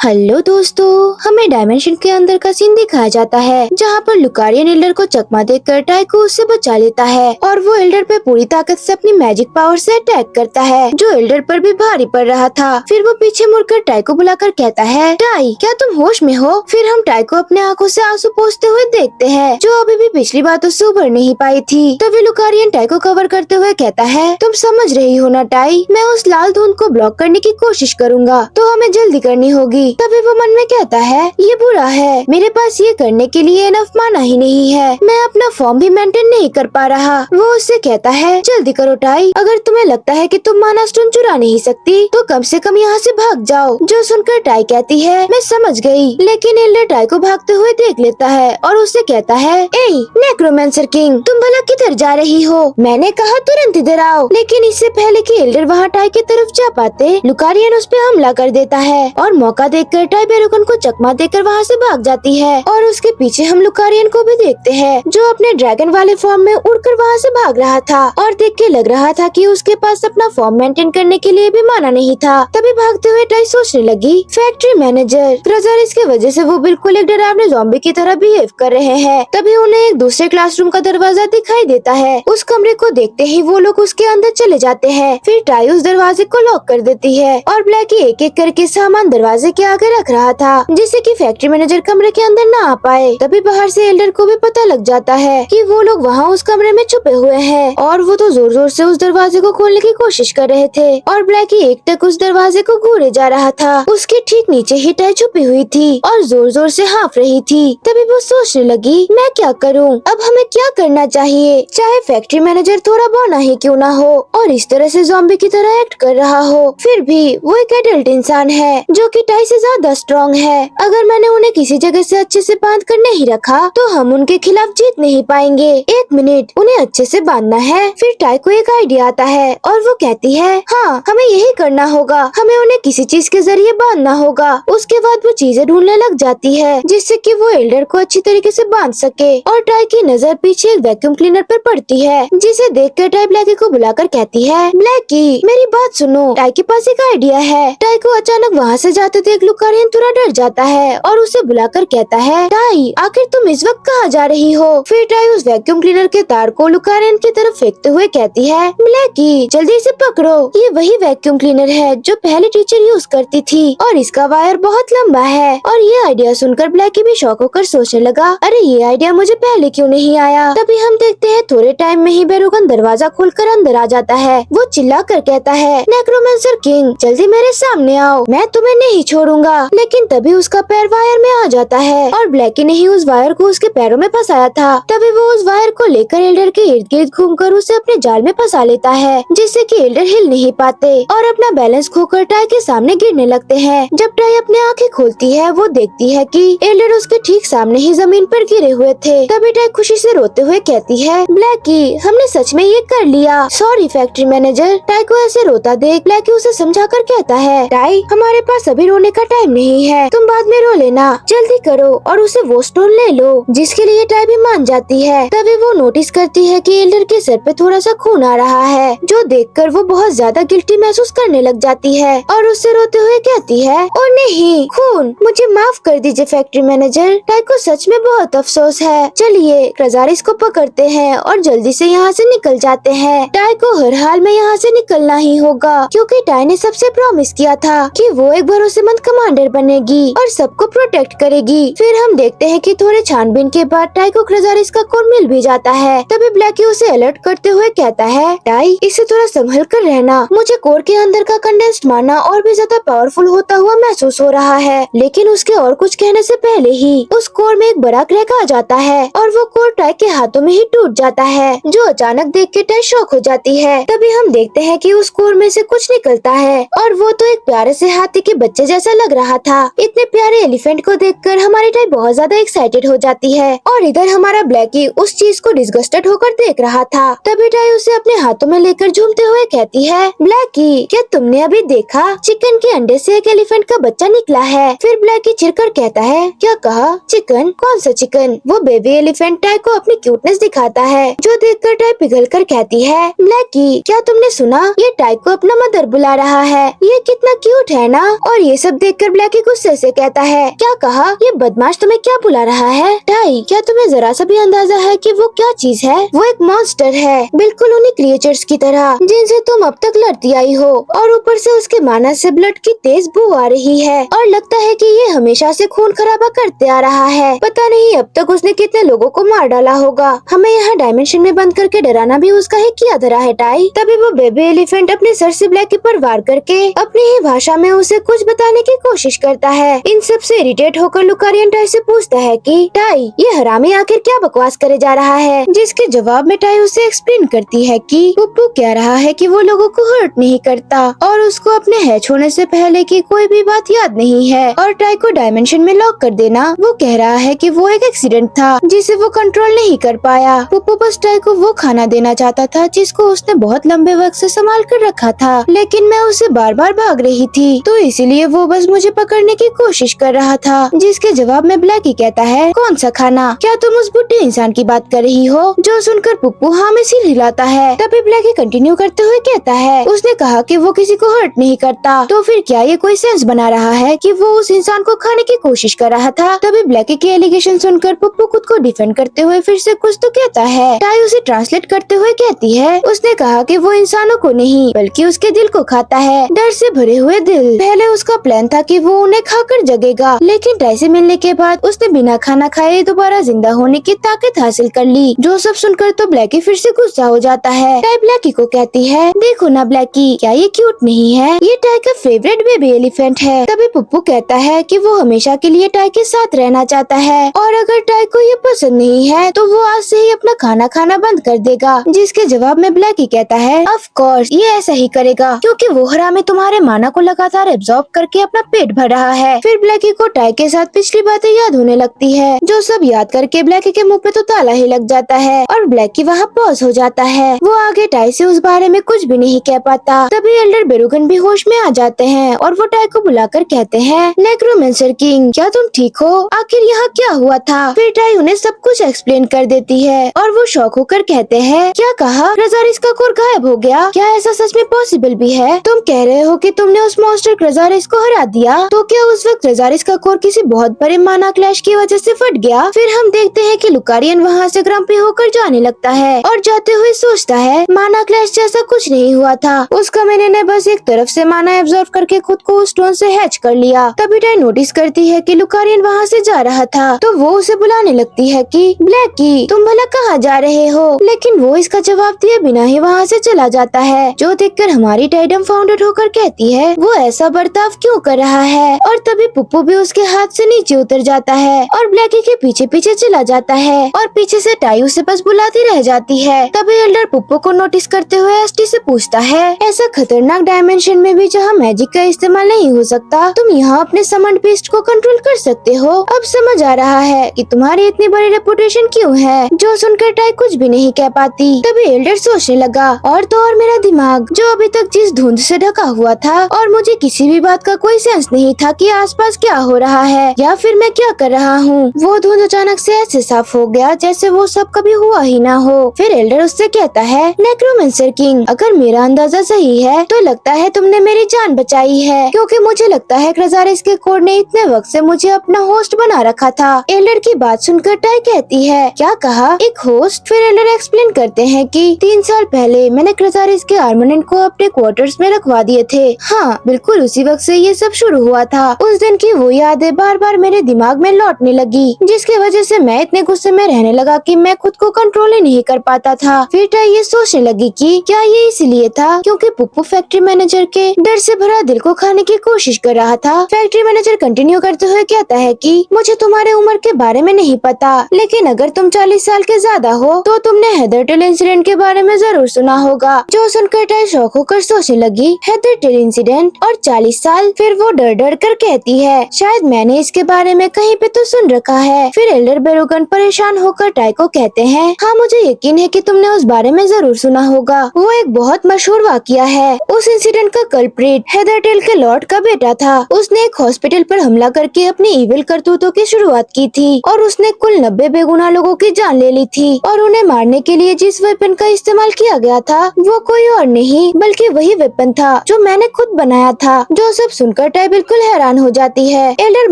Hello दोस्तों, हमें dimension के अंदर का सीन दिखाया जाता है जहाँ पर लुकारियन एल्डर को चकमा देकर टाई को उससे बचा लेता है और वो एल्डर पे पूरी ताकत से अपनी मैजिक पावर से अटैक करता है जो एल्डर पर भी भारी पड़ रहा था। फिर वो पीछे मुड़कर टाई को बुलाकर कहता है, टाई क्या तुम होश में हो? फिर हम टाई को अपने आंखों से आंसू पोंछते हुए देखते हैं जो अभी भी पिछली बातों से उबर नहीं पाई थी। तभी लुकारियन टाई को कवर करते हुए कहता है, तुम समझ रही हो ना टाई, मैं उस लाल धुंध को ब्लॉक करने की कोशिश करूँगा, तो हमें जल्दी करनी होगी। तभी वो मन में कहता है, ये बुरा है, मेरे पास ये करने के लिए इनफ माना ही नहीं है, मैं अपना फॉर्म भी मेंटेन नहीं कर पा रहा। वो उससे कहता है, जल्दी करो टाई, अगर तुम्हें लगता है कि तुम माना स्टोन चुरा नहीं सकती तो कम से कम यहाँ से भाग जाओ। जो सुनकर टाई कहती है, मैं समझ गई, लेकिन एल्डर टाई को भागते हुए देख लेता है और उससे कहता है, ए नेक्रोमेंसर किंग, तुम भला किधर जा रही हो? मैंने कहा तुरंत इधर आओ। लेकिन इससे पहले कि एल्डर वहाँ टाई की तरफ जा पाते, लुकारियन उस पे हमला कर देता है और मौका देखकर टाई बेरोगन को चकमा देकर वहाँ से भाग जाती है। और उसके पीछे हम लुकारियन को भी देखते हैं जो अपने ड्रैगन वाले फॉर्म में उड़कर वहाँ से भाग रहा था और देख के लग रहा था कि उसके पास अपना फॉर्म मेंटेन करने के लिए भी माना नहीं था। तभी भागते हुए टाई सोचने लगी, फैक्ट्री मैनेजर क्राजारिस की वजह से वो बिल्कुल एक डरावने ज़ॉम्बी की तरह बिहेव कर रहे हैं। तभी उन्हें एक दूसरे क्लासरूम का दरवाजा दिखाई देता है। उस कमरे को देखते ही वो लोग उसके अंदर चले जाते हैं। फिर टाई उस दरवाजे को लॉक कर देती है और ब्लैकी एक एक करके सामान दरवाजे के आगे रख रहा था जिससे कि फैक्ट्री मैनेजर कमरे के अंदर न आ पाए। तभी बाहर से एल्डर को भी पता लग जाता है कि वो लोग वहाँ उस कमरे में छुपे हुए हैं और वो तो जोर जोर से उस दरवाजे को खोलने की कोशिश कर रहे थे और ब्लैकी एकटक उस दरवाजे को घूरे जा रहा था। उसके ठीक नीचे ही टाई छुपी हुई थी और जोर जोर से हाँफ रही थी। तभी वो सोचने लगी, मैं क्या करूँ, अब हमें क्या करना चाहिए? चाहे फैक्ट्री मैनेजर थोड़ा बौना ही क्यों ना हो और इस तरह से ज़ॉम्बी की तरह एक्ट कर रहा हो, फिर भी वो एक एडल्ट इंसान है जो कि टाई से ज्यादा स्ट्रॉन्ग है। अगर मैंने उन्हें किसी जगह से अच्छे से बांध कर नहीं रखा तो हम उनके खिलाफ जीत नहीं पाएंगे। एक मिनट, उन्हें अच्छे से बांधना है। फिर टाई को एक आइडिया आता है और वो कहती है, हाँ हमें यही करना होगा, हमें उन्हें किसी चीज के जरिए बांधना होगा। उसके बाद वो चीजें ढूंढने लग जाती है जिससे कि वो एल्डर को अच्छी तरीके से बांध सके। और टाई की नजर पीछे एक वैक्यूम क्लीनर पर पड़ती है जिसे देखकर टाई ब्लैकी को बुलाकर कहती है, ब्लैकी मेरी बात सुनो, टाई के पास एक आइडिया है। टाई को अचानक वहाँ से जाते देख लुकारियन थोड़ा डर जाता है और उसे बुलाकर कहता है, टाई आखिर तुम इस वक्त कहाँ जा रही हो? फिर टाई उस वैक्यूम क्लीनर के तार को लुकारियन की तरफ फेंकते हुए कहती है, ब्लैकी जल्दी से पकड़ो, ये वही वैक्यूम क्लीनर है जो पहले टीचर यूज करती थी और इसका वायर बहुत लंबा है। और ये आइडिया सुनकर ब्लैकी भी शौक होकर सोचने लगा, अरे ये आइडिया मुझे पहले क्यों नहीं आया? तभी हम देखते हैं थोड़े टाइम में ही बेरोगन दरवाजा खोलकर अंदर आ जाता है। वो चिल्ला कर कहता है, नेक्रोमेंसर किंग जल्दी मेरे सामने आओ, मैं तुम्हें नहीं छोड़ूंगा। लेकिन तभी उसका पैर वायर में आ जाता है और ब्लैकी ने ही उस वायर को उसके पैरों में फंसाया था। तभी वो उस वायर को लेकर एल्डर के इर्द गिर्द घूमकर उसे अपने जाल में फंसा लेता है जिससे कि एल्डर हिल नहीं पाते और अपना बैलेंस खोकर टाई के सामने गिरने लगते हैं। जब टाई अपनी आंखें खोलती है वो देखती है कि एल्डर उसके ठीक सामने ही जमीन पर गिरे हुए थे। तभी टाई खुशी से रोते हुए कहती है, ब्लैकी हमने सच में ये कर लिया, सॉरी फैक्ट्री मैनेजर। टाई को ऐसे रोता देख ब्लैकी उसे समझाकर कहता है, टाई हमारे पास अभी रोने का टाइम नहीं है, तुम बाद में रो लेना, जल्दी करो और उसे वो स्टोन ले लो। जिसके लिए टाई भी मान जाती है। तभी वो नोटिस करती है कि एल्डर के सर पे थोड़ा सा खून आ रहा है जो देखकर वो बहुत ज्यादा गिल्टी महसूस करने लग जाती है और उससे रोते हुए कहती है, ओ नहीं खून, मुझे माफ कर दीजिए फैक्ट्री मैनेजर, टाई को सच में बहुत अफसोस है। चलिए क्राजारिस को पकड़ते हैं और जल्दी से यहाँ से निकल जाते हैं। टाई को हर हाल में यहाँ से निकलना ही होगा क्योंकि टाई ने सबसे प्रॉमिस किया था कि वो एक भरोसेमंद कमांडर बनेगी और सबको प्रोटेक्ट करेगी। फिर हम देखते हैं कि थोड़े छानबीन के बाद टाई को क्राजारिस का कोड मिल भी जाता है। तभी ब्लैकी उसे अलर्ट करते हुए कहता है, टाई इससे थोड़ा संभल कर रहना, मुझे कोर के अंदर का कंडेंस्ड माना और भी ज्यादा पावरफुल होता हुआ महसूस हो रहा है। लेकिन उसके और कुछ कहने से पहले ही उस कोर में एक बड़ा क्रैक आ जाता है और वो कोर टाई के हाथों में ही टूट जाता है जो अचानक देख के टाई शॉक हो जाती है। तभी हम देखते हैं कि उस कोर में से कुछ निकलता है और वो तो एक प्यारे से हाथी के बच्चे जैसा लग रहा था। इतने प्यारे एलिफेंट को देखकर हमारी टाई बहुत ज्यादा एक्साइटेड हो जाती है और इधर हमारा ब्लैकी उस चीज को डिस्गस्टेड होकर देख रहा था। तभी टाई उसे अपने हाथों में लेकर झूमते हुए कहती है, ब्लैकी क्या तुमने अभी देखा, चिकन के अंडे से एक एलिफेंट का बच्चा निकला है। फिर ब्लैकी चिढ़कर कहता है, क्या कहा? चिकन? कौन सा चिकन? वो बेबी एलिफेंट टाई को अपनी क्यूटनेस दिखाता है जो देखकर टाई पिघल कर कहती है, ब्लैकी क्या तुमने सुना, ये टाई को अपना मदर बुला रहा है, ये कितना क्यूट है ना। और ये सब देखकर ब्लैकी गुस्से से कहता है, क्या कहा? ये बदमाश तुम्हें क्या बुला रहा है? टाई, क्या तुम्हें जरा सा भी अंदाजा है कि वो क्या चीज है? वो एक मॉन्स्टर है, बिल्कुल उन्हीं क्रिएचर्स की तरह जिनसे तुम अब तक लड़ती आई हो, और ऊपर से उसके मानस से ब्लड की तेज बू आ रही है और लगता है कि ये हमेशा से खून खराबा करते आ रहा है। पता नहीं अब तक उसने कितने लोगों को मार डाला होगा। हमें यहाँ डायमेंशन में बंद करके डराना भी उसका ही किया धरा है टाई। तभी वो बेबी एलिफेंट अपने सर से ब्लैकी पर वार करके अपनी ही भाषा में उसे कुछ बताने की कोशिश करता है। इन सब से इरिटेट होकर लुकारियन टाई से पूछता है कि टाई, ये हरामी आखिर क्या बकवास करे जा रहा है? जिसके जवाब में टाई उसे एक्सप्लेन करती है कि पुप्पू कह रहा है कि वो लोगों को हर्ट नहीं करता और उसको अपने हैच होने से पहले की कोई भी बात याद नहीं है, और टाई को डायमेंशन में लॉक कर देना। वो कह रहा है कि वो एक एक्सीडेंट था जिसे वो कंट्रोल नहीं कर पाया। पुप्पू बस टाई को वो खाना देना चाहता था जिसको उसने बहुत लंबे वक्त से संभाल कर रखा था, लेकिन मैं उसे बार बार भाग रही थी, तो इसीलिए वो बस मुझे पकड़ने की कोशिश कर रहा था। जिसके जवाब में ब्लैकी कहता है, कौन सा खाना? क्या तुम उस बुढ़े इंसान की बात कर रही हो? जो सुनकर पुप्पू हाँ में सिर हिलाता है। तभी ब्लैकी कंटिन्यू करते हुए कहता है, उसने कहा कि वो किसी को हर्ट नहीं करता, तो फिर क्या ये कोई सेंस बना रहा है कि वो उस इंसान को खाने की कोशिश कर रहा था? तभी ब्लैकी की एलिगेशन सुनकर पुप्पू खुद को डिफेंड करते हुए फिर से कुछ तो कहता है। टाई उसे ट्रांसलेट करते हुए कहती है, उसने कहा कि वो इंसानों को नहीं बल्कि उसके दिल को खाता है, डर से भरे हुए दिल। पहले उसका प्लान था कि वो उन्हें खाकर जगेगा, लेकिन टाई से मिलने के बाद उसने बिना खाना खाए दोबारा जिंदा होने की ताकत हासिल कर ली। जो सब सुनकर तो ब्लैकी फिर से गुस्सा हो जाता है। टाई ब्लैकी को कहती है, देखो ना ब्लैकी, क्या ये क्यूट नहीं है? ये टाई का फेवरेट बेबी एलिफेंट है। तभी पुप्पू कहता है कि वो हमेशा के लिए टाई के साथ रहना चाहता है, और अगर टाई को ये पसंद नहीं है तो वो आज से ही अपना खाना खाना बंद कर देगा। जिसके जवाब में ब्लैकी कहता है, ऑफ कोर्स ये ऐसा ही करेगा, क्योंकि वो हरामी तुम्हारे माना को लगातार एब्जॉर्ब करके अपना पेट भर रहा है। फिर ब्लैकी को टाई के साथ पिछली बातें याद होने लगती है, जो सब याद करके ब्लैकी के मुंह पे तो ताला ही लग जाता है और ब्लैकी वहाँ पॉज हो जाता है। वो आगे टाई से उस बारे में कुछ भी नहीं कह पाता। तभी एल्डर बेरुगन भी होश में आ जाते हैं और वो टाई को बुलाकर कहते हैं, नेक्रोमेंसर किंग, क्या तुम ठीक हो? आखिर यहाँ क्या हुआ था? फिर टाई उन्हें सब कुछ एक्सप्लेन कर देती है और वो शॉक होकर कहते हैं, क्या कहा? क्राज़ारिस का कोर गायब हो गया? क्या ऐसा सच में पॉसिबल भी है? तुम कह रहे हो कि तुमने उस मॉन्स्टर क्राज़ारिस को हरा दिया, तो क्या उस वक्त क्राज़ारिस का कोर किसी बहुत बड़े माना क्लैश की वजह से फट गया? फिर हम देखते हैं कि लुकारियन वहाँ से ग्रम्पी होकर जाने लगता है और जाते हुए सोचता है, माना क्लैश जैसा कुछ नहीं हुआ था, उस कमीने ने बस एक तरफ से माना एब्जॉर्ब करके खुद को उस स्टोन से हैच कर लिया। तभी टाई नोटिस करती है कि लुकारियन वहाँ से जा रहा था, तो वो उसे बुलाने लगती है कि ब्लैकी, तुम भला कहाँ जा रहे हो? लेकिन वो इसका जवाब दिए बिना ही वहाँ से चला जाता है, जो देखकर हमारी टाई डंफाउंडेड होकर कहती है, वो ऐसा बर्ताव क्यों कर रहा है? और तभी पुप्पू भी उसके हाथ से नीचे उतर जाता है और ब्लैकी के पीछे पीछे चला जाता है और पीछे से टाई उसे बस बुलाती रह जाती है। तभी एल्डर पुप्पू को नोटिस करते हुए एसटी से पूछता है, ऐसा खतरनाक डायमेंशन में भी जहाँ मैजिक का इस्तेमाल नहीं हो सकता, तुम यहाँ अपने समन्ड बीस्ट को कंट्रोल कर सकते हो? अब समझ आ रहा है कि तुम्हारी इतनी बड़ी रेपुटेशन क्यों है। जो सुनकर टाई कुछ भी नहीं कह पाती। तभी एल्डर सोचने लगा, और तो और मेरा दिमाग जो अभी तक जिस धुंध से ढका हुआ था और मुझे किसी भी बात का कोई सेंस नहीं था कि आसपास क्या हो रहा है या फिर मैं क्या कर रहा हूँ, वो धुंध अचानक से ऐसे साफ हो गया जैसे वो सब कभी हुआ ही ना हो। फिर एल्डर उससे कहता है, नेक्रोमेंसर किंग, अगर मेरा अंदाजा सही है तो लगता है तुमने मेरी जान बचाई है, क्योंकि मुझे लगता है क्राज़ारिस के कोर ने इतने वक्त से मुझे अपना होस्ट बना रखा था। एल्डर की बात सुनकर टाई कहती है, क्या कहा? एक होस्ट? फिर एल्डर एक्सप्लेन करते हैं कि 3 साल पहले मैंने क्राज़ारिस के आर्मनेंट को अपने क्वार्टर्स में रखवा दिए थे। हाँ, बिल्कुल उसी वक्त से ये सब शुरू हुआ था। उस दिन की वो यादें बार बार मेरे दिमाग में लौटने लगी, जिसकी वजह से मैं इतने गुस्से में रहने लगा कि मैं खुद को कंट्रोल ही नहीं कर पाता था। फिर टाई ये सोचने लगी कि क्या ये इसलिए था क्योंकि पुप्पू फैक्ट्री मैनेजर के डर से भरा दिल को खाने की कोशिश कर रहा था। फैक्ट्री मैनेजर कंटिन्यू करते हुए कहता है कि मुझे तुम्हारे उम्र के बारे में नहीं पता, लेकिन अगर तुम 40 साल के ज्यादा हो तो तुमने हेदरटेल इंसिडेंट के बारे में जरूर सुना होगा। जो सुनकर टाई शौक होकर सोचने लगी, हेदरटेल इंसिडेंट और 40 साल? फिर वो डर डर कर कहती है, शायद मैंने इसके बारे में कहीं पे तो सुन रखा है। फिर एल्डर बेरुगन परेशान होकर टाई को कहते हैं, हाँ मुझे यकीन है कि तुमने उस बारे में जरूर सुना होगा। वो एक बहुत मशहूर वाकया है। उस इंसिडेंट का कल्प्रिट हेदरटेल के लॉर्ड का बेटा था। उसने एक हॉस्पिटल पर हमला करके अपनी इविल करतूतों की शुरुआत की थी और उसने कुल 90 बेगुनाह लोगों की जान ले ली थी। और उन्हें मारने के लिए जिस वेपन का इस्तेमाल किया गया था वो कोई और नहीं बल्कि वही वेपन था जो मैंने खुद बनाया था। जो सब सुनकर टाई बिल्कुल हैरान हो जाती है। एल्डर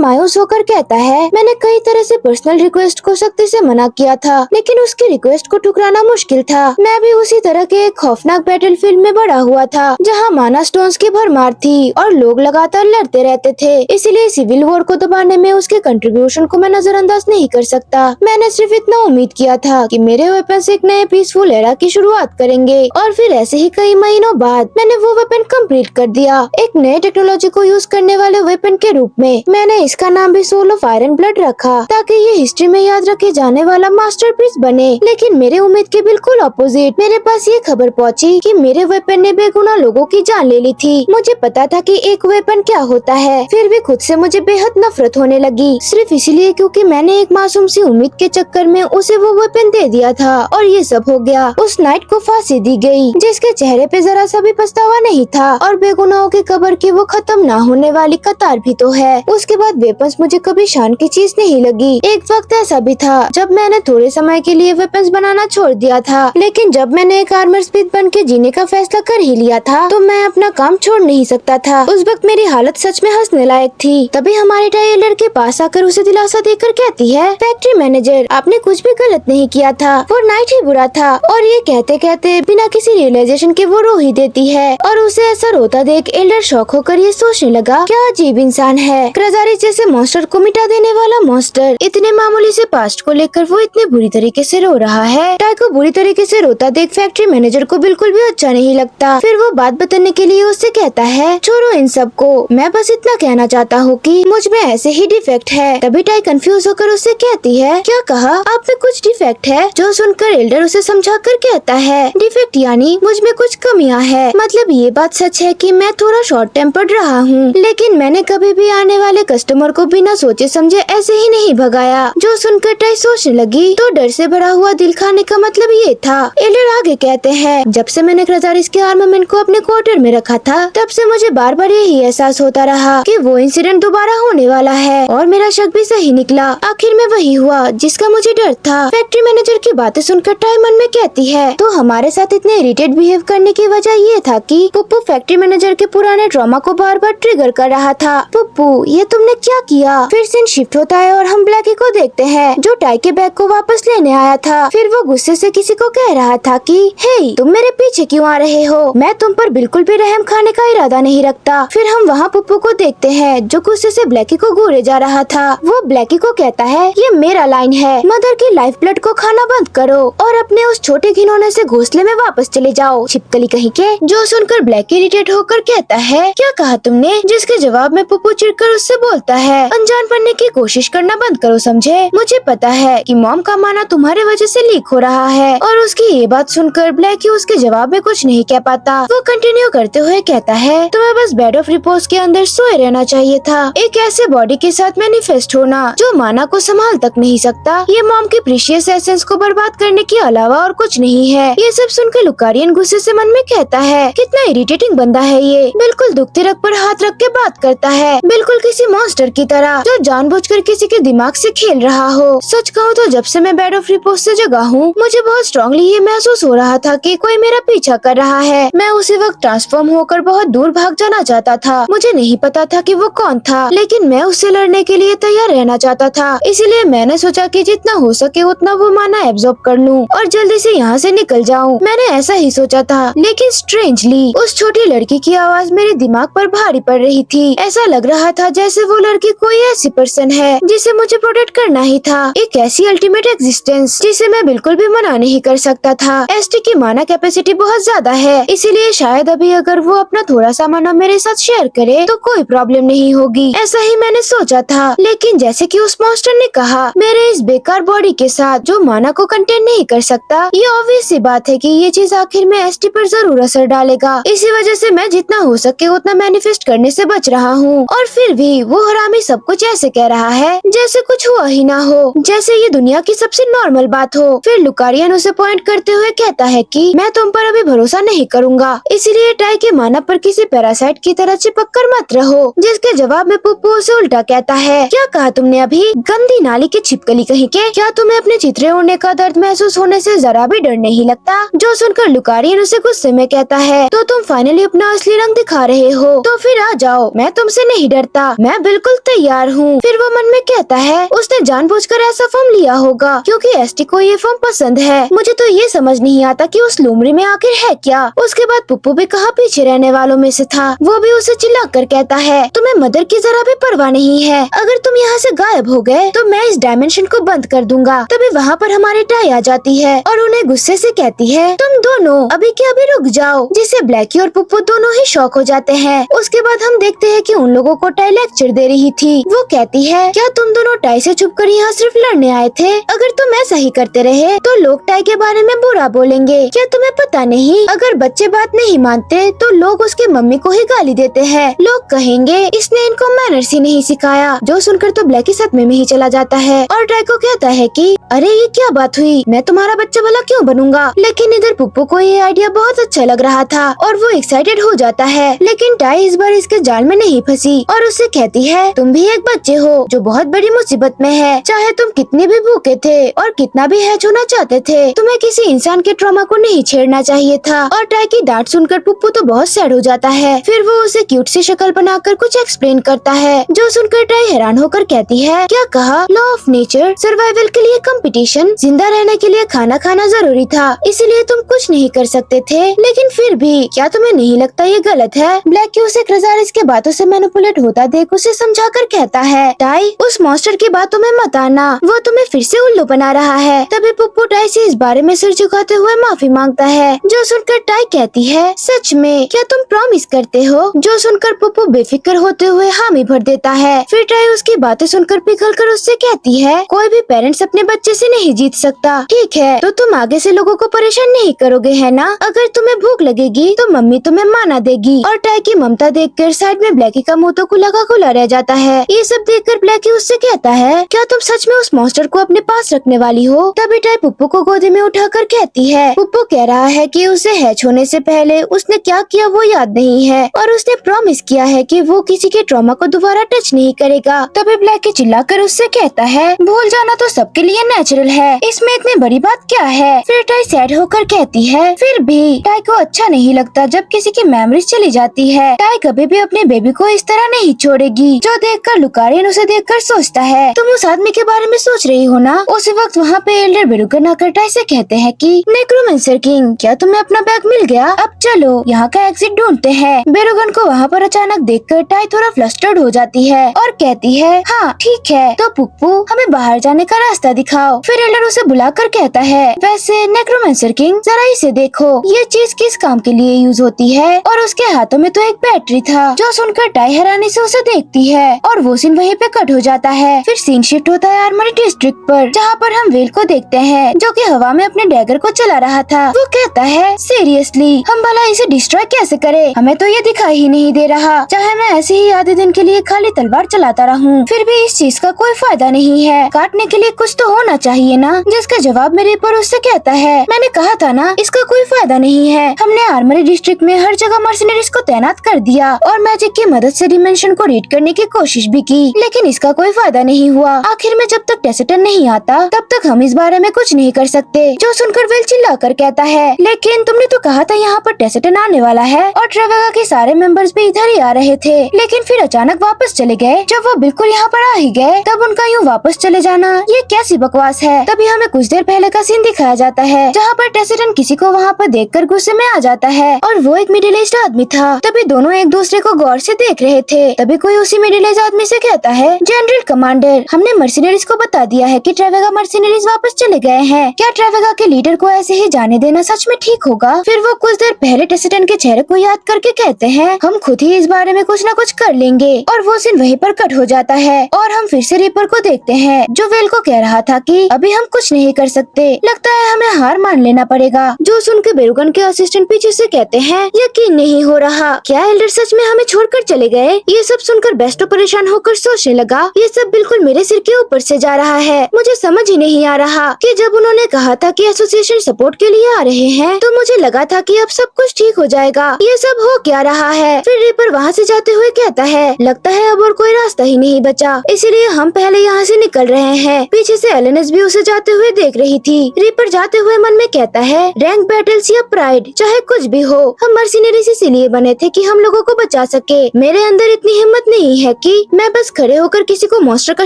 मायूस होकर कहता है, मैंने कई तरह से पर्सनल रिक्वेस्ट को सख्ती से मना किया था, लेकिन उसकी रिक्वेस्ट को ठुकराना मुश्किल था। मैं भी उसी तरह के एक खौफनाक बैटलफील्ड में बड़ा हुआ था, जहाँ माना स्टोन्स की भरमार थी और लोग लगातार लड़ते रहते थे। इसलिए सिविल वॉर को दबाने में उसके कंट्रीब्यूशन को मैं नजरअंदाज नहीं कर सकता। मैंने सिर्फ इतना उम्मीद किया था कि मेरे वेपन्स एक नए पीसफुल एरा की शुरुआत करेंगे, और फिर ऐसे ही कई महीनों बाद मैंने वो वेपन कंप्लीट कर दिया, एक नए टेक्नोलॉजी को यूज करने वाले वेपन के रूप में। मैंने इसका नाम भी सोल ऑफ आयरन ब्लड रखा, ताकि ये हिस्ट्री में याद रखे जाने वाला मास्टरपीस बने। लेकिन मेरे उम्मीद के बिल्कुल ऑपोजिट मेरे पास ये खबर पहुंची कि मेरे वेपन ने बेगुनाह लोगों की जान ले ली थी। मुझे पता था कि एक वेपन क्या होता है, फिर भी खुद से मुझे बेहद नफरत होने लगी, सिर्फ इसलिए क्योंकि मैंने एक मासूम सी उम्मीद के चक्कर में उसे वो वेपन दे दिया था। और ये सब हो गया। उस नाइट को फांसी दी गई, जिसके चेहरे पे जरा सा भी पछतावा नहीं था, और बेगुनाहों की कब्र की वो खत्म ना होने वाली कतार भी तो है। उसके बाद वेपन्स मुझे कभी शान की चीज नहीं लगी। एक वक्त ऐसा भी था जब मैंने थोड़े समय के लिए वेपन्स बनाना छोड़ दिया था, लेकिन जब मैंने एक आर्मर स्मिथ बन के जीने का फैसला कर ही लिया था, तो मैं अपना काम छोड़ नहीं सकता था। उस वक्त मेरी हालत सच में हंसने लायक थी। तभी हमारे टाइलर के पास आकर उसे दिलासा देकर कहती है, फैक्ट्री मैनेजर, आपने कुछ भी गलत नहीं किया था, वो नाइट ही बुरा था। और ये कहते कहते बिना किसी रियलाइजेशन के वो रो ही देती है, और उसे ऐसा रोता देख एल्डर शॉक होकर ये सोचने लगा, क्या अजीब इंसान है, क्राजारिस जैसे मॉन्स्टर को मिटा देने वाला मॉन्स्टर, इतने मामूली से पास्ट को लेकर वो इतने बुरी तरीके से रो रहा है। टाई को बुरी तरीके से रोता देख फैक्ट्री मैनेजर को बिल्कुल भी अच्छा नहीं लगता। फिर वो बात बताने के लिए उससे कहता है, छोड़ो इन सब को, मैं बस इतना कहना चाहता हूँ कि मुझ में ऐसे ही डिफेक्ट है। तभी टाई कंफ्यूज होकर उससे कहती है, क्या कहा, आप में कुछ डिफेक्ट है? जो सुनकर एल्डर उसे समझाकर कहता है, डिफेक्ट यानी मुझ में कुछ कमियां है। मतलब ये बात सच है कि मैं थोड़ा शॉर्ट टेम्पर्ड रहा हूँ, लेकिन मैंने कभी भी आने वाले कस्टमर को बिना सोचे समझे ऐसे ही नहीं भगाया। जो सुनकर टाई सोचने लगी, तो डर से भरा हुआ दिल खाने का मतलब ये था। एल्डर आगे कहते हैं, जब से मैंने क्राजारिस के आर्मामेंट को अपने क्वार्टर में रखा था, तब से मुझे बार बार यही एहसास होता रहा कि वो इंसिडेंट दोबारा होने वाला है, और मेरा शक भी सही निकला। आखिर में वही हुआ जिसका मुझे डर था। फैक्ट्री मैनेजर की बातें सुनकर टाई मन में कहती है, तो हमारे साथ इतने इरिटेट बिहेव करने की वजह ये था कि पुप्पू फैक्ट्री मैनेजर के पुराने ट्रॉमा को बार बार ट्रिगर कर रहा था। पुप्पू, ये तुमने क्या किया? फिर सीन शिफ्ट होता है और हम ब्लैकी को देखते हैं, जो टाई के बैग को वापस लेने आया था। फिर वो गुस्से से किसी को कह रहा था कि हे, तुम मेरे पीछे क्यों आ रहे हो? मैं तुम पर बिल्कुल भी रहम खाने का इरादा नहीं रखता। फिर हम वहाँ पुप्पू को देखते हैं, जो गुस्से से ब्लैकी को घूरे जा रहा था। वो ब्लैकी को कहता है, ये मेरा लाइन है, मदर की लाइफ ब्लड को खाना बंद करो और अपने उस छोटे घिनौने से घोंसले में वापस चले जाओ, छिपकली कहीं के। जो सुनकर ब्लैकी इरिटेट होकर कहता है, क्या कहा तुमने? जिसके जवाब में पुप्पू चिढ़कर उससे बोलता है, अनजान बनने की कोशिश करना बंद करो, समझे? मुझे पता है कि मॉम का माना तुम्हारे वजह से लीक हो रहा है। और उसकी ये बात सुनकर ब्लैकी उसके जवाब में कुछ नहीं कह पाता। वो कंटिन्यू करते हुए कहता है, तुम्हें बस बेड ऑफ रिपोज के अंदर सोए रहना चाहिए था, एक ऐसे बॉडी के साथ मैनिफेस्ट होना जो माना को संभाल तक नहीं सकता। ये मॉम की प्रीशियस एसेंस को बर्बाद करने के अलावा और कुछ नहीं है। ये सब सुनकर लुकारियन गुस्से से मन में कहता है, कितना इरिटेटिंग बंदा है ये, बिल्कुल दुखती रग पर हाथ रख के बात करता है, बिल्कुल किसी मॉन्स्टर की तरह जो जानबूझकर किसी के दिमाग से खेल रहा हो। सच कहूँ तो जब से मैं बेड ऑफ रिपोज से जगा हूँ, मुझे बहुत स्ट्रांगली ये महसूस हो रहा था कि कोई मेरा पीछा कर रहा है। मैं उसी वक्त ट्रांसफॉर्म होकर बहुत दूर भाग जाना चाहता था। मुझे नहीं पता था कि वो कौन था, लेकिन मैं उससे लड़ने के लिए तैयार रहना चाहता था। इसीलिए मैंने सोचा कि जितना हो सके उतना वो माना एब्जॉर्ब कर लूं और जल्दी से यहाँ से निकल जाऊं। मैंने ऐसा ही सोचा था, लेकिन स्ट्रेंजली उस छोटी लड़की की आवाज मेरे दिमाग पर भारी पड़ रही थी। ऐसा लग रहा था जैसे वो लड़की कोई ऐसी पर्सन है जिसे मुझे प्रोटेक्ट करना ही था, एक ऐसी अल्टीमेट एग्जिस्टेंस जिसे मैं बिल्कुल भी मना नहीं कर सकता था। एसटी की माना कैपेसिटी बहुत ज्यादा है, इसीलिए शायद अभी अगर वो अपना थोड़ा सा माना मेरे साथ शेयर करे तो कोई प्रॉब्लम नहीं होगी, ऐसा ही मैंने सोचा था। लेकिन जैसे कि उस मॉन्स्टर ने कहा, मेरे इस बेकार बॉडी के साथ जो माना को कंटेन नहीं कर सकता, ये ऑब्वियस सी बात है कि ये चीज आखिर में एसटी पर जरूर असर डालेगा। इसी वजह से मैं जितना हो सके उतना मैनिफेस्ट करने से बच रहा हूँ। और फिर भी वो हरामी सब कुछ ऐसे कह रहा है जैसे कुछ हुआ ही ना हो, जैसे ये दुनिया की सबसे नॉर्मल बात हो। फिर लुकारियन उसे पॉइंट करते हुए कहता है कि मैं तुम पर अभी भरोसा नहीं करूंगा, इसीलिए टाई के माना पर किसी पैरासाइट की तरह चिपक कर मत रहो। जिसके जवाब में पुप्पू उसे उल्टा कहता है, क्या कहा तुमने अभी? गंदी नाली की छिपकली कहीं के, क्या तुम्हें अपने चित्रे उड़ने का दर्द महसूस होने से जरा भी डर नहीं लगता? जो सुनकर लुकारियन उसे गुस्से में कहता है, तो तुम फाइनली अपना असली रंग दिखा रहे हो, तो फिर आ जाओ जाओ, मैं तुमसे नहीं डरता, मैं बिल्कुल तैयार हूँ। फिर वो मन में कहता है उसने जानबूझकर ऐसा फॉर्म लिया होगा क्योंकि एसटी को ये फॉर्म पसंद है। मुझे तो ये समझ नहीं आता कि उस लोमड़ी में आखिर है क्या। उसके बाद पुप्पू भी कहाँ पीछे रहने वालों में से था। वो भी उसे चिल्लाकर कहता है तुम्हें मदर की जरा भी परवाह नहीं है, अगर तुम यहाँ से गायब हो गए तो मैं इस डायमेंशन को बंद कर दूंगा। तभी वहाँ पर हमारी टाई आ जाती है और उन्हें गुस्से से कहती है तुम दोनों अभी के अभी रुक जाओ, जिससे ब्लैकी और पुप्पू दोनों ही शॉक हो जाते हैं। उसके बाद हम देखते हैं कि उन लोगों को टाई लेक्चर दे रही थी। वो कहती है क्या तुम दोनों टाई से छुपकर यहाँ सिर्फ लड़ने आए थे? अगर तुम ऐसा ही करते रहे तो लोग टाई के बारे में बुरा बोलेंगे। क्या तुम्हें पता नहीं अगर बच्चे बात नहीं मानते तो लोग उसके मम्मी को ही गाली देते हैं। लोग कहेंगे इसने इनको मैनर्स ही नहीं सिखाया। जो सुनकर तो ब्लैकी सदमे में ही चला जाता है और टाई को कहता है कि अरे ये क्या बात हुई, मैं तुम्हारा बच्चा भला क्यों बनूंगा। लेकिन इधर पुप्पू को ये आइडिया बहुत अच्छा लग रहा था और वो एक्साइटेड हो जाता है। लेकिन टाई इस बार इसके जाल में नहीं फंसी और उससे कहती है तुम भी एक बच्चे हो जो बहुत बड़ी मुसीबत में है। चाहे तुम कितने भी भूखे थे और कितना भी हैच होना चाहते थे, तुम्हें किसी इंसान के ट्रॉमा को नहीं छेड़ना चाहिए था। और टाई की डांट सुनकर पुप्पू तो बहुत सैड हो जाता है। फिर वो उसे क्यूट सी शक्ल बनाकर कुछ एक्सप्लेन करता है, जो सुनकर टाई हैरान होकर कहती है क्या कहा? लॉ ऑफ नेचर, सर्वाइवल के लिए कंपटीशन, जिंदा रहने के लिए खाना खाना जरूरी था, इसीलिए तुम कुछ नहीं कर सकते थे। लेकिन फिर भी क्या तुम्हें नहीं लगता ये गलत है? ब्लैकी उसे क्रिजालिस के बातों से मैनिपुलेट होता देख उसे समझाकर कहता है टाई उस मॉन्स्टर की बातों में मत आना, वो तुम्हें फिर से उल्लू बना रहा है। तभी पुप्पू टाई से इस बारे में सिर झुकाते हुए माफी मांगता है, जो सुनकर टाई कहती है सच में क्या तुम प्रॉमिस करते हो? जो सुनकर पुप्पू बेफिक्र होते हुए हामी भर देता है। फिर टाई उसकी बातें सुनकर पिघल कर उससे कहती है कोई भी पेरेंट्स अपने बच्चे से नहीं जीत सकता। ठीक है तो तुम आगे से लोगों को परेशान नहीं करोगे है ना? अगर तुम्हें भूख लगेगी तो मम्मी तुम्हें माना देगी। और टाई की ममता देखकर साइड में ब्लैकी का मुंह तो खुला का खुला रह जाता है। ये सब देखकर ब्लैकी उससे कहता है क्या तुम सच में उस मॉन्स्टर को अपने पास रखने वाली हो? तभी टाई पुप्पू को गोदी में उठाकर कहती है पुप्पू कह रहा है कि उसे हैच होने से पहले उसने क्या किया वो याद नहीं है और उसने प्रॉमिस किया है कि वो किसी के ट्रॉमा को दोबारा टच नहीं करेगा। तभी ब्लैकी चिल्लाकर उससे कहता है भूल जाना तो सबके लिए नेचुरल है, इसमें इतनी बड़ी बात क्या है? फिर टाई सैड होकर कहती है फिर भी टाई को अच्छा नहीं लगता जब किसी की मेमोरीज चली जाती है। टाई कभी भी अपने बेबी को इस तरह नहीं छोड़ेगी। जो देखकर लुकारियन उसे देखकर सोचता है तुम उस आदमी के बारे में सोच रही हो ना? उसी वक्त वहाँ पे एल्डर बेरुगन आकर टाई से कहते हैं कि नेक्रोमेंसर किंग क्या तुम्हें अपना बैग मिल गया? अब चलो यहाँ का एग्जिट ढूंढते हैं। बेरुगन को वहाँ पर अचानक देखकर टाई थोड़ा फ्लस्टर्ड हो जाती है और कहती है हाँ ठीक है तो पुप्पू हमें बाहर जाने का रास्ता दिखाओ। फिर एल्डर उसे बुलाकर कहता है वैसे नेक्रोमेंसर किंग जरा इसे देखो, ये चीज किस काम के लिए यूज होती है? और उसके हाथों में तो एक बैटरी था। जो सुनकर टाई हैरानी से उसे देखती है और वो सीन वहीं पे कट हो जाता है। फिर सीन शिफ्ट होता है आर्मरी डिस्ट्रिक्ट पर, जहाँ पर हम वेल को देखते हैं जो कि हवा में अपने डैगर को चला रहा था। वो कहता है सीरियसली हम भला इसे डिस्ट्रॉय कैसे करें? हमें तो ये दिखाई ही नहीं दे रहा, चाहे मैं ऐसे ही आधे दिन के लिए खाली तलवार चलाता रहूं, फिर भी इस चीज का कोई फायदा नहीं है। काटने के लिए कुछ तो होना चाहिए ना? जिसका जवाब मेरे पर उससे कहता है मैंने कहा था ना इसका कोई फायदा नहीं है। हमने आर्मरी डिस्ट्रिक्ट में हर जगह मर्सिनरीज को तैनात कर दिया और मैजिक की मदद से डिमेंशन को रीड करने की कोशिश भी की, लेकिन इसका कोई फायदा नहीं हुआ। आखिर में जब तक टेसिटन नहीं आता तब तक हम इस बारे में कुछ नहीं कर सकते। जो सुनकर वेल चिल्लाकर कहता है लेकिन तुमने तो कहा था यहाँ पर टेसिटन आने वाला है और ट्रेवेगा के सारे मेंबर्स भी इधर ही आ रहे थे, लेकिन फिर अचानक वापस चले गए। जब वो बिल्कुल यहाँ पर आ ही गए तब उनका यूँ वापस चले जाना ये कैसी बकवास है? तभी हमें कुछ देर पहले का सीन दिखाया जाता है जहाँ पर टेसिटन किसी को वहाँ पर देखकर गुस्से में आ जाता है और वो एक मिडिल एज्ड आदमी था। तभी दोनों एक दूसरे को गौर से देख रहे थे। तभी कोई उसी मिडिल एज आदमी से कहता है जनरल कमांडर हमने मर्सिनरीज को बता दिया है कि ट्रेवेगा मर्सिनरीज वापस चले गए हैं। क्या ट्रेवेगा के लीडर को ऐसे ही जाने देना सच में ठीक होगा? फिर वो कुछ देर पहले टेसिटन के चेहरे को याद करके कहते हैं हम खुद ही इस बारे में कुछ न कुछ कर लेंगे और वो सीन वहीं पर कट हो जाता है और हम फिर से रीपर को देखते हैं जो वेल को कह रहा था कि अभी हम कुछ नहीं कर सकते, लगता है हमें हार मान लेना पड़ेगा। जो सुनकर बेरुगन के असिस्टेंट पीछे से कहते हैं यकीन नहीं हो रहा, क्या एल्डर सच में हमें छोड़कर चले गए? ये सब सुनकर बेस्टो परेशान होकर सोचने लगा ये सब बिल्कुल मेरे सिर के ऊपर से जा रहा है। मुझे समझ ही नहीं आ रहा कि जब उन्होंने कहा था कि एसोसिएशन सपोर्ट के लिए आ रहे हैं तो मुझे लगा था कि अब सब कुछ ठीक हो जाएगा, ये सब हो क्या रहा है? फिर रीपर वहाँ से जाते हुए कहता है लगता है अब और कोई रास्ता ही नहीं बचा, इसीलिए हम पहले यहाँ से निकल रहे हैं। पीछे से एलेनस भी उसे जाते हुए देख रही थी। रीपर जाते हुए मन में कहता है रैंक बैटल्स या प्राइड चाहे कुछ भी हो, हम मर्सिनरीज इसीलिए बने थे कि हम लोगों को बचा सके। मेरे अंदर इतनी हिम्मत नहीं है कि मैं बस खड़े होकर किसी को मॉन्स्टर का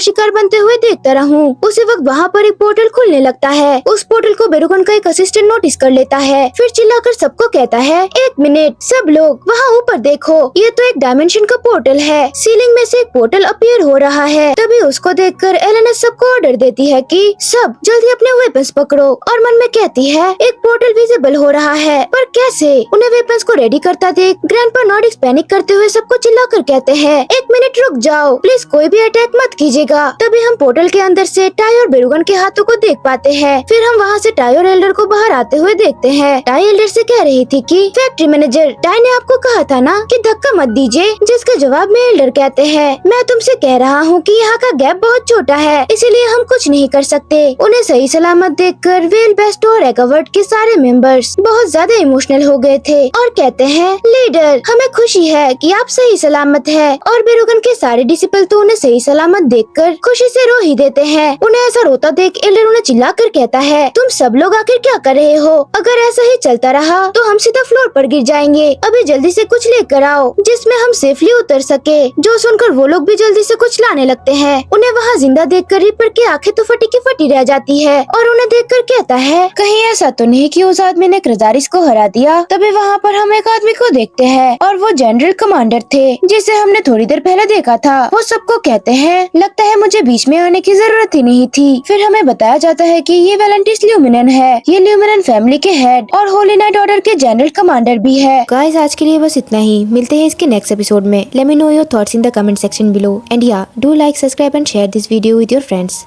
शिकार बनते हुए देखता रहूं। उसी वक्त वहाँ पर एक पोर्टल खुलने लगता है। उस पोर्टल को बेरुगन का एक असिस्टेंट नोटिस कर लेता है। फिर चिल्लाकर सबको कहता है, 1 मिनट, सब लोग वहाँ ऊपर देखो, ये तो एक डायमेंशन का पोर्टल है। सीलिंग में से एक पोर्टल अपीयर हो रहा है। तभी उसको देखकर एलेना सबको ऑर्डर देती है कि सब जल्दी अपने वेपन्स पकड़ो, और मन में कहती है, एक पोर्टल विजिबल हो रहा है, पर कैसे? उन्हें वेपन्स को रेडी करता देख ग्रैंडपा नॉर्डिक्स पैनिक करते हुए सबको चिल्लाकर कहते हैं, 1 मिनट रुक जाओ, प्लीज कोई भी अटैक मत कीजिएगा। तभी हम पोर्टल के अंदर से टाई और बेरुगन के हाथों को देख पाते हैं। फिर हम वहाँ से टाई और एल्डर को बाहर आते हुए देखते हैं। टाई एल्डर से कह रही थी कि फैक्ट्री मैनेजर, टाई ने आपको कहा था ना कि धक्का मत दीजिए, जिसके जवाब में एल्डर कहते हैं, मैं तुमसे कह रहा हूँ कि यहाँ का गैप बहुत छोटा है, इसीलिए हम कुछ नहीं कर सकते। उन्हें सही सलामत देखकर वेल बेस्ट और एकावर्ट के सारे मेंबर्स बहुत ज्यादा इमोशनल हो गए थे और कहते हैं, लीडर, हमें खुशी है कि आप सही सलामत है। और बेरुगन के सारे डिसिपल तो उन्हें सही सलामत देखकर खुशी से रो ही देते हैं। उन्हें ऐसा रोता देख एल्डर उन्हें चिल्लाकर कहता है, तुम सब लोग आखिर क्या कर रहे हो? अगर ऐसा ही चलता रहा तो हम सीधा फ्लोर पर गिर जाएंगे। अभी जल्दी से कुछ लेकर आओ जिसमें हम सेफली उतर सके। जो सुनकर वो लोग भी जल्दी से कुछ लाने लगते हैं। उन्हें वहाँ जिंदा देखकर रिपर की आंखें तो फटी की फटी रह जाती है और उन्हें देखकर कहता है, कहीं ऐसा तो नहीं कि उस आदमी ने क्रेजारिस को हरा दिया। तभी वहाँ पर हम एक आदमी को देखते हैं और वो जनरल कमांडर थे जिसे हमने थोड़ी देर पहले देखा था। वो सबको कहते हैं, लगता है मुझे बीच में आने की जरूरत ही नहीं थी। फिर हमें बताया जाता है कि ये वेलेंटिस ल्यूमिनन है। ये ल्यूमिनन फैमिली के हेड और होली नाइट ऑर्डर के जनरल कमांडर भी है। गाइस, आज के लिए बस इतना ही। मिलते हैं इसके नेक्स्ट एपिसोड में। Let me know your thoughts in the comment section below and या do like, subscribe and share this video with your friends.